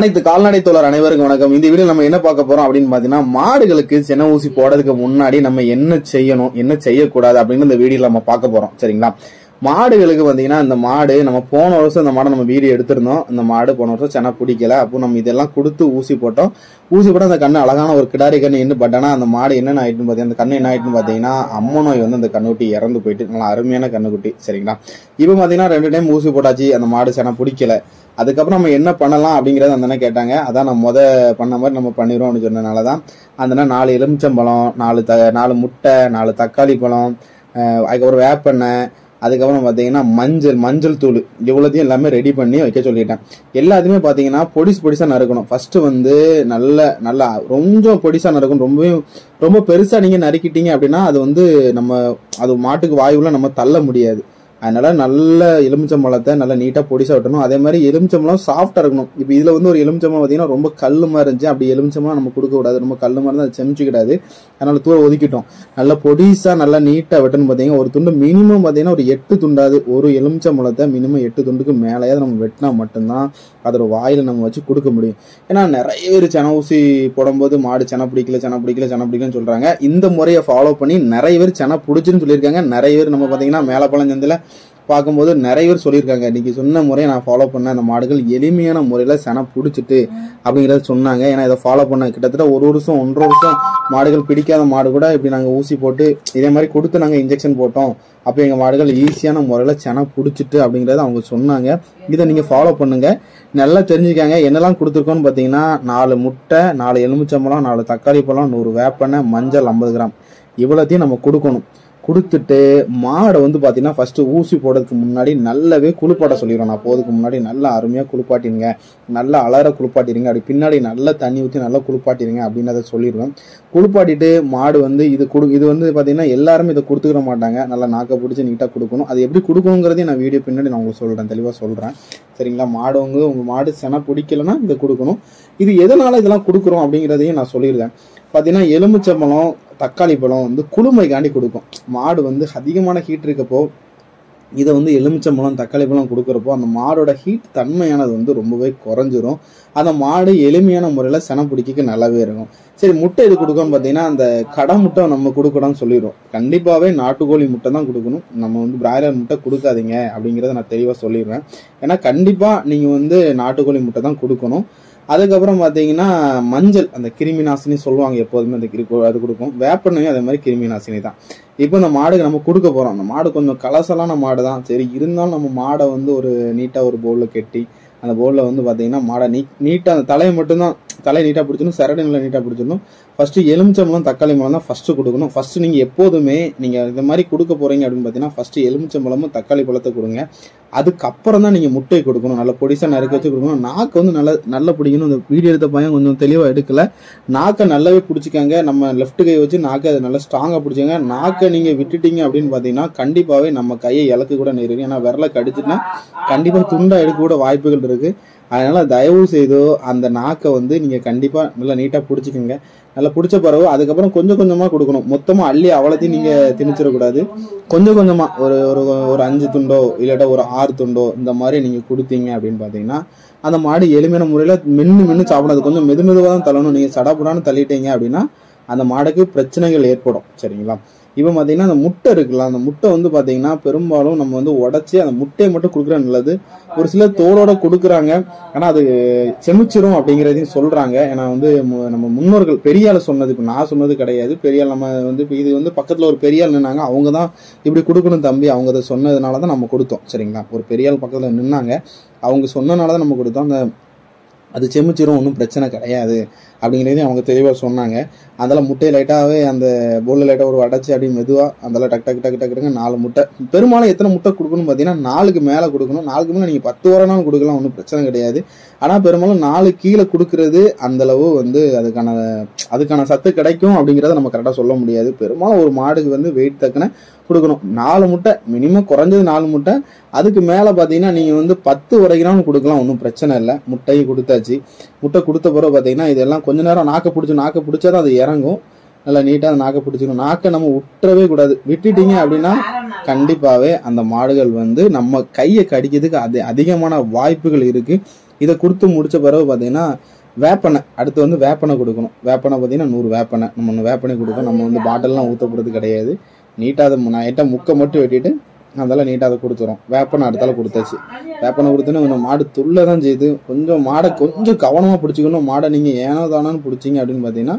அனைத்து கால்நடை தோழர் அனைவருக்கும் வணக்கம். இந்த வீடியோ நம்ம என்ன பார்க்க போறோம் அப்படின்னு பாத்தீங்கன்னா, மாடுகளுக்கு சென ஊசி போடுறதுக்கு முன்னாடி நம்ம என்ன செய்யணும், என்ன செய்யக்கூடாது அப்படின்னு இந்த வீடியோல நம்ம பார்க்க போறோம். சரிங்களா? மாடுகளுக்கு பாத்தீங்கன்னா, இந்த மாடு நம்ம போன வருஷம் இந்த மாடை நம்ம வீடியோ எடுத்திருந்தோம். இந்த மாடு போன வருஷம் சென பிடிக்கல. அப்போ நம்ம இதெல்லாம் கொடுத்து ஊசி போட்டோம். ஊசி போட்டு அந்த கண்ணு அழகான ஒரு கிடாரி கண்ணு என்ன. பட் ஆனா அந்த மாடு என்னென்ன ஆயிட்டுன்னு பாத்தீங்கன்னா, அந்த கண்ணு என்ன ஆயிட்டுன்னு பாத்தீங்கன்னா, அம்ம நோய் வந்து அந்த கண்ணுக்குட்டி இறந்து போயிட்டு, நல்லா அருமையான கண்ணுக்குட்டி. சரிங்களா? இப்ப பாத்தீங்கன்னா 2 டைம் ஊசி போட்டாச்சு, அந்த மாடு சென பிடிக்கல. அதுக்கப்புறம் நம்ம என்ன பண்ணலாம் அப்படிங்கறத அந்த அண்ணன் கேட்டாங்க. அதான் நம்ம பண்ண மாதிரி நம்ம பண்ணிடுவோம் அப்படின்னு சொன்னதுனாலதான் அந்த 4 எலுமிச்சம்பழம், 4 முட்டை, 4 தக்காளி பழம், அதுக்கப்புறம் வேப்பெண்ணெய், அதுக்கப்புறம் பாத்தீங்கன்னா மஞ்சள் தூள், இவ்வளத்தையும் எல்லாமே ரெடி பண்ணி வைக்க சொல்லிட்டேன். எல்லாத்தையுமே பாத்தீங்கன்னா பொடிசா நறுக்கணும். ஃபர்ஸ்ட் வந்து நல்லா கொஞ்சம் பொடிசா நறுக்கணும். ரொம்ப பெருசா நீங்க நறுக்கிட்டீங்க அப்படின்னா அது வந்து அது மாட்டுக்கு வாயுல நம்ம தள்ள முடியாது. அதனால நல்ல எலுமிச்சம்பழத்தை நல்லா நீட்டா பொடிசா வெட்டணும். அதே மாதிரி எலுமிச்சம்பழம் சாஃப்டா இருக்கணும். இப்ப இதுல வந்து ஒரு எலுமிச்சம்பழம் பாத்தீங்கன்னா ரொம்ப கல்லு மாதிரி இருந்துச்சு. அப்படி எலுமிச்சம்பழம் நம்ம கொடுக்க கூடாது. ரொம்ப கல்லு மாதிரி தான் செமிச்சுக்கிடாது. அதனால தூர ஒதுக்கிட்டோம். நல்லா பொடிசா நல்லா நீட்டா வெட்டணும். பாத்தீங்கன்னா ஒரு துண்டு மினிமம் பாத்தீங்கன்னா ஒரு 8 துண்டாது. ஒரு எலுமிச்சம்பழத்தை மினிமம் 8 துண்டுக்கு மேலேயாவது நம்ம வெட்டினா மட்டும்தான் அதோட வாயில நம்ம வச்சு கொடுக்க முடியும். ஏன்னா நிறைய பேர் சென ஊசி போடும்போது மாடு சென பிடிக்கலன்னு சொல்றாங்க. இந்த முறையை ஃபாலோ பண்ணி நிறைய பேர் சென பிடிச்சுன்னு சொல்லியிருக்காங்க. நிறைய பேர் நம்ம பாத்தீங்கன்னா மேலப்பழஞ்சந்தில பார்க்கும்போது நிறைய பேர் சொல்லியிருக்காங்க, இன்னைக்கு சொன்ன முறையை நான் ஃபாலோ பண்ண அந்த மாடுகள் எளிமையான முறையில சென பிடிச்சிட்டு அப்படிங்கறத சொன்னாங்க. ஏன்னா இதை ஃபாலோ பண்ண கிட்டத்தட்ட 1 வருஷம் 1.5 வருஷம் மாடுகள் பிடிக்காத மாடு கூட இப்படி நாங்க ஊசி போட்டு இதே மாதிரி கொடுத்து நாங்க இன்ஜெக்ஷன் போட்டோம். அப்ப எங்க மாடுகள் ஈஸியான முறையில சென பிடிச்சிட்டு அப்படிங்கறத அவங்க சொன்னாங்க. இதை நீங்க ஃபாலோ பண்ணுங்க. நல்லா தெரிஞ்சுக்காங்க. என்னெல்லாம் கொடுத்துருக்கோம்னு பாத்தீங்கன்னா, 4 முட்டை, 4 எலுமிச்சம்பழம், 4 தக்காளி பழம், 100 வேப்பெண்ணெய், மஞ்சள் 50 கிராம், இவ்வளத்தையும் நம்ம கொடுக்கணும். கொடுத்துட்டு மாடை வந்து பாத்தீங்கன்னா ஃபர்ஸ்ட் ஊசி போடுறதுக்கு முன்னாடி நல்லாவே குளிப்பாட்ட சொல்லிடுவோம். நான் போறதுக்கு முன்னாடி நல்லா அருமையா குளிப்பாட்டிருங்க, நல்லா அலற குளிப்பாட்டிருங்க, அப்படி பின்னாடி நல்லா தண்ணி ஊற்றி நல்லா குளிப்பாட்டிருங்க அப்படின்னு அதை சொல்லிடுவேன். குளிப்பாட்டிட்டு மாடு வந்து இது வந்து பாத்தீங்கன்னா எல்லாருமே இதை கொடுத்துக்கிற மாட்டாங்க. நல்லா நாக்க பிடிச்சி நீட்டா கொடுக்கணும். அது எப்படி கொடுக்கணுங்கிறதையும் நான் வீடியோ பின்னாடி நான் உங்களுக்கு சொல்றேன், தெளிவா சொல்றேன். சரிங்களா? உங்க மாடு சென பிடிக்கலன்னா இதை கொடுக்கணும். இது எதனால இதெல்லாம் கொடுக்குறோம் அப்படிங்கிறதையும் நான் சொல்லிடுறேன். பாத்தீங்கன்னா எலுமிச்சம்பழம், தக்காளி பழம் வந்து குளுமைக்காண்டி கொடுக்கும். மாடு வந்து அதிகமான ஹீட் இருக்கப்போ இதை வந்து எலுமிச்சம்பழம், தக்காளி பழம் கொடுக்குறப்போ அந்த மாடோட ஹீட் தன்மையானது வந்து ரொம்பவே குறைஞ்சிரும். அந்த மாடு எளிமையான முறையில சென பிடிக்க நல்லாவே இருக்கும். சரி, முட்டை இது கொடுக்கணும்னு பாத்தீங்கன்னா அந்த கடை முட்டை நம்ம கொடுக்கணும்னு சொல்லிடுவோம். கண்டிப்பாவே நாட்டுக்கோழி முட்டை தான் கொடுக்கணும். நம்ம வந்து பிராய்லர் முட்டை கொடுக்காதீங்க அப்படிங்கறத நான் தெளிவா சொல்லிடுவேன். ஏன்னா கண்டிப்பா நீங்க வந்து நாட்டுக்கோழி முட்டை தான் கொடுக்கணும். அதுக்கப்புறம் பாத்தீங்கன்னா மஞ்சள், அந்த கிருமி நாசினி சொல்லுவாங்க எப்போதுமே, அது கொடுக்கும். வேப்பெண்ணையும் அதே மாதிரி கிருமி நாசினி தான். இப்போ இந்த மாடுக்கு நம்ம கொடுக்க போறோம். அந்த மாடு கொஞ்சம் கலசலான மாடு தான். சரி, இருந்தாலும் நம்ம மாடை வந்து ஒரு நீட்டா ஒரு பவுல்ல கெட்டி அந்த பவுல்ல வந்து பாத்தீங்கன்னா மாடை நீட்டா அந்த தலையை மட்டும்தான், தலையை நீட்டா பிடிச்சிடணும், சரடு நல்லா நீட்டா பிடிச்சிடணும். ஃபர்ஸ்ட் எலுமிச்சம்பழம், தக்காளி பழம் தான் ஃபர்ஸ்ட் கொடுக்கணும். ஃபர்ஸ்ட் நீங்க எப்போதுமே நீங்க இந்த மாதிரி கொடுக்க போறீங்க அப்படின்னு பாத்தீங்கன்னா ஃபர்ஸ்ட் எலுமிச்சம்பழமும் தக்காளி பழத்தை கொடுங்க. அதுக்கப்புறம் தான் நீங்க முட்டை கொடுக்கணும். நல்ல பொடிசா நறுக்க வச்சு கொடுக்கணும். நாக்கு வந்து நல்லா பிடிக்கணும். இந்த வீடியோ எடுத்த பையன் கொஞ்சம் தெளிவா எடுக்கல. நாக்கை நல்லாவே பிடிச்சிக்காங்க. நம்ம லெஃப்ட் கை வச்சு நாக்கை அதை நல்லா ஸ்ட்ராங்கா பிடிச்சாங்க. நாக்கை நீங்க விட்டுட்டீங்க அப்படின்னு பாத்தீங்கன்னா கண்டிப்பாவே நம்ம கையை இலக்கு கூட நேரிடும். ஏன்னா விரல கடிச்சுன்னா கண்டிப்பா துண்டா எடுக்க கூட வாய்ப்புகள் இருக்கு. அதனால தயவு செய்து அந்த நாக்கை வந்து நீங்க கண்டிப்பா நல்லா நீட்டா பிடிச்சிக்கோங்க. நல்லா பிடிச்ச பிறகு அதுக்கப்புறம் கொஞ்சம் கொஞ்சமா கொடுக்கணும். மொத்தமா அள்ளி அவ்வளோத்தையும் நீங்க திணிச்சிடக்கூடாது. கொஞ்சம் கொஞ்சமா ஒரு 5 துண்டோ இல்லாட்ட ஒரு 6 துண்டோ இந்த மாதிரி நீங்க கொடுத்தீங்க அப்படின்னு பாத்தீங்கன்னா அந்த மாடு எளிமையான முறையில மென்னு சாப்பிடாது. கொஞ்சம் மெதுவா தான் தள்ளணும். நீங்க சடாப்புடான்னு தள்ளிட்டீங்க அப்படின்னா அந்த மாடுக்கு பிரச்சனைகள் ஏற்படும். சரிங்களா? இப்ப பாத்தீங்கன்னா அந்த முட்டை இருக்குல்ல, அந்த முட்டை வந்து பாத்தீங்கன்னா பெரும்பாலும் நம்ம வந்து உடைச்சு அந்த முட்டையை மட்டும் கொடுக்குறது நல்லது. ஒரு சிலர் தோலோட கொடுக்குறாங்க, ஆனா அது செமிச்சிரும் அப்படிங்கறதையும் சொல்றாங்க. ஏன்னா வந்து நம்ம முன்னோர்கள் பெரியாள் சொன்னது, இப்ப நான் சொன்னது கிடையாது. பெரியாள் நம்ம வந்து இது வந்து பக்கத்துல ஒரு பெரியாள் நின்னாங்க, அவங்கதான் இப்படி கொடுக்கணும் தம்பி, அவங்க அதை சொன்னதுனாலதான் நம்ம கொடுத்தோம். சரிங்களா? ஒரு பெரியாள் பக்கத்துல நின்னாங்க, அவங்க சொன்னதுனாலதான் நம்ம கொடுத்தோம். அது செமிச்சிரும், ஒன்றும் பிரச்சனை கிடையாது அப்படிங்கிறதையும் அவங்க தெளிவாக சொன்னாங்க. அதெல்லாம் முட்டையை லைட்டாகவே அந்த போலில் லைட்டாக ஒரு அடைச்சி அப்படி மெதுவாக அதெல்லாம் டக்கு 4 முட்டை. பெரும்பாலும் எத்தனை முட்டை கொடுக்கணும்னு பார்த்தீங்கன்னா 4க்கு மேலே கொடுக்கணும். 4க்கு மேலே நீங்கள் 10 வரனாலும் கொடுக்கலாம், ஒன்றும் பிரச்சனை கிடையாது. ஆனால் பெரும்பாலும் 4 கீழே கொடுக்கறது அந்த அளவு வந்து அதுக்கான சத்து கிடைக்கும் அப்படிங்கிறத நம்ம கரெக்டாக சொல்ல முடியாது. பெரும்பாலும் ஒரு மாடுக்கு வந்து வெயிட் தக்கன கொடுக்கணும். 4 முட்டை மினிமம், குறைஞ்சது 4 முட்டை. அதுக்கு மேல பாத்தீங்கன்னா நீங்க வந்து 10 வரைக்கும் கொடுக்கலாம், ஒன்றும் பிரச்சனை இல்லை. முட்டையை கொடுத்தாச்சு. முட்டை கொடுத்த பிறகு பாத்தீங்கன்னா இதெல்லாம் கொஞ்ச நேரம் நாக்க பிடிச்சாதான் அது இறங்கும். நல்லா நீட்டா நாக்க பிடிச்சிக்கணும். நாக்க நம்ம விட்டுறவே கூடாது. விட்டுட்டீங்க அப்படின்னா கண்டிப்பாவே அந்த மாடுகள் வந்து நம்ம கையை கடிக்கிறதுக்கு அதிகமான வாய்ப்புகள் இருக்கு. இதை கொடுத்து முடிச்ச பிறகு பார்த்தீங்கன்னா வேப்பனை அடுத்து வந்து வேப்பனை கொடுக்கணும். வேப்பனை பார்த்தீங்கன்னா 100 வேப்பனை நம்ம வேப்பனை கொடுக்கணும். நம்ம வந்து பாட்டில்லாம் ஊற்றப்படுறது கிடையாது. நீட்டாக அதை நைட்டாக முக்கை மட்டும் வெட்டிட்டு அதெல்லாம் நீட்டாக அதை கொடுத்துரும். வேப்பனை அடுத்தால கொடுத்தாச்சு. வேப்பனை கொடுத்தோன்னு மாடு துள்ள தான் செய்யுது. கொஞ்சம் மாடை கொஞ்சம் கவனமாக பிடிச்சிக்கணும். மாடை நீங்கள் ஏனோ தானோன்னு பிடிச்சிங்க அப்படின்னு பார்த்தீங்கன்னா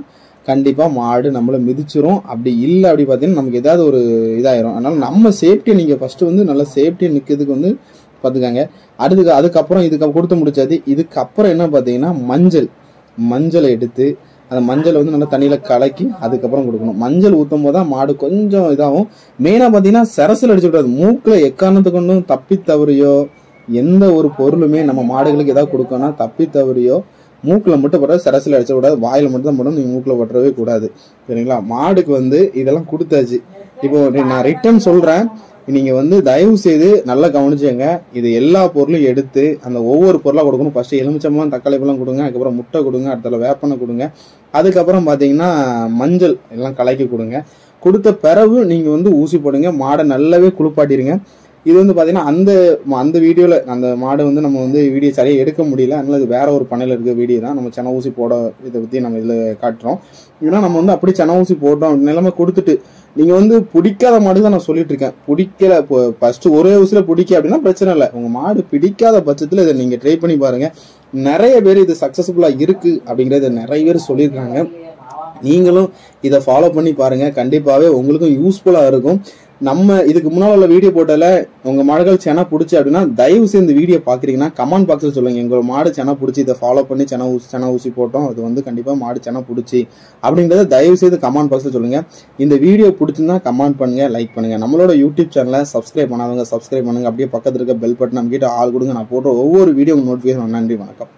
கண்டிப்பாக மாடு நம்மளை மிதிச்சிரும். அப்படி இல்லை அப்படி பார்த்தீங்கன்னா நமக்கு ஏதாவது ஒரு இதாயிரும். அதனால நம்ம சேஃப்டியை நீங்கள் ஃபர்ஸ்ட் வந்து நல்லா சேஃப்டியை நிற்கிறதுக்கு வந்து பார்த்துக்காங்க. அதுக்கப்புறம் இதுக்கு கொடுத்து முடிச்சாது. இதுக்கப்புறம் என்ன பார்த்தீங்கன்னா மஞ்சளை எடுத்து அந்த மஞ்சளை வந்து நல்லா தண்ணியில கலக்கி அதுக்கப்புறம் கொடுக்கணும். மஞ்சள் ஊற்றும் போது தான் மாடு கொஞ்சம் இதாகும். மெயினாக பார்த்தீங்கன்னா சரசில் அடிச்சு விடாது. மூக்கில் எக்காரணத்தை கொண்டும் தப்பி தவறியோ எந்த ஒரு பொருளுமே நம்ம மாடுகளுக்கு ஏதாவது கொடுக்கணும்னா தப்பி தவறியோ மூக்கில் மட்டும் போட சரசில் அடிச்ச கூடாது. வாயில மட்டும் தான் போடணும். நீங்கள் மூக்கில் பற்றவே கூடாது. சரிங்களா? மாடுக்கு வந்து இதெல்லாம் கொடுத்தாச்சு. இப்போ நான் ரிட்டர்ன் சொல்றேன். நீங்க வந்து தயவு செய்து நல்லா கவனிச்சுங்க. இது எல்லா பொருளும் எடுத்து அந்த ஒவ்வொரு பொருளா கொடுக்கணும். ஃபர்ஸ்ட் எலுமிச்சம்பழம் தக்காளி பழம் கொடுங்க. அதுக்கப்புறம் முட்டை கொடுங்க. அடுத்த வேப்பனை கொடுங்க. அதுக்கப்புறம் பாத்தீங்கன்னா மஞ்சள் எல்லாம் கலக்கி கொடுங்க. கொடுத்த பிறகு நீங்க வந்து ஊசி போடுங்க. மாடை நல்லாவே குளிப்பாட்டிருங்க. இது வந்து பாத்தீங்கன்னா அந்த வீடியோல அந்த மாடு வந்து நம்ம வந்து வீடியோ சரியா எடுக்க முடியல. அதனால இது வேற ஒரு பண்ணையில இருக்க வீடியோ தான். நம்ம சென ஊசி போட இதை பத்தி நம்ம இதுல காட்டுறோம். ஏன்னா நம்ம வந்து அப்படி சென ஊசி போட்டோம் நிலைமை கொடுத்துட்டு நீங்க வந்து பிடிக்காத மாடு தான் நான் சொல்லிட்டு இருக்கேன். பிடிக்கல ஃபர்ஸ்ட் ஒரே ஊசியில பிடிக்க அப்படின்னா பிரச்சனை இல்லை. உங்க மாடு பிடிக்காத பட்சத்துல இதை நீங்க ட்ரை பண்ணி பாருங்க. நிறைய பேர் இது சக்சஸ்ஃபுல்லா இருக்கு அப்படிங்கறத நிறைய பேர் சொல்லியிருக்காங்க. நீங்களும் இதை ஃபாலோ பண்ணி பாருங்க. கண்டிப்பாவே உங்களுக்கும் யூஸ்ஃபுல்லா இருக்கும். நம்ம இதுக்கு முன்னால உள்ள வீடியோ போட்டல உங்க மாடுகள் சென பிடிச்சி அப்படின்னா தயவு செய்து இந்த வீடியோ பாக்குறீங்கன்னா கமெண்ட் பாக்ஸ்ல சொல்லுங்க. எங்க மாடு சென பிடிச்சி இதை ஃபாலோ பண்ணி சென ஊசி போட்டோம். அது வந்து கண்டிப்பா மாடு சென பிடிச்சி அப்படிங்கறத தயவு செய்து கமெண்ட் பாக்ஸ்ல சொல்லுங்க. இந்த வீடியோ பிடிச்சிருந்தா கமெண்ட் பண்ணுங்க, லைக் பண்ணுங்க. நம்மளோட யூடியூப் சேனலை சப்ஸ்கிரைப் பண்ணாதவங்க சப்ஸ்கிரைப் பண்ணுங்க. அப்படியே பக்கத்துல இருக்க பெல் பட்டன் நம்ம கிட்ட ஆள் கொடுங்க. நான் போடுற ஒவ்வொரு வீடியோ நோட்டிபிகேஷன். நன்றி, வணக்கம்.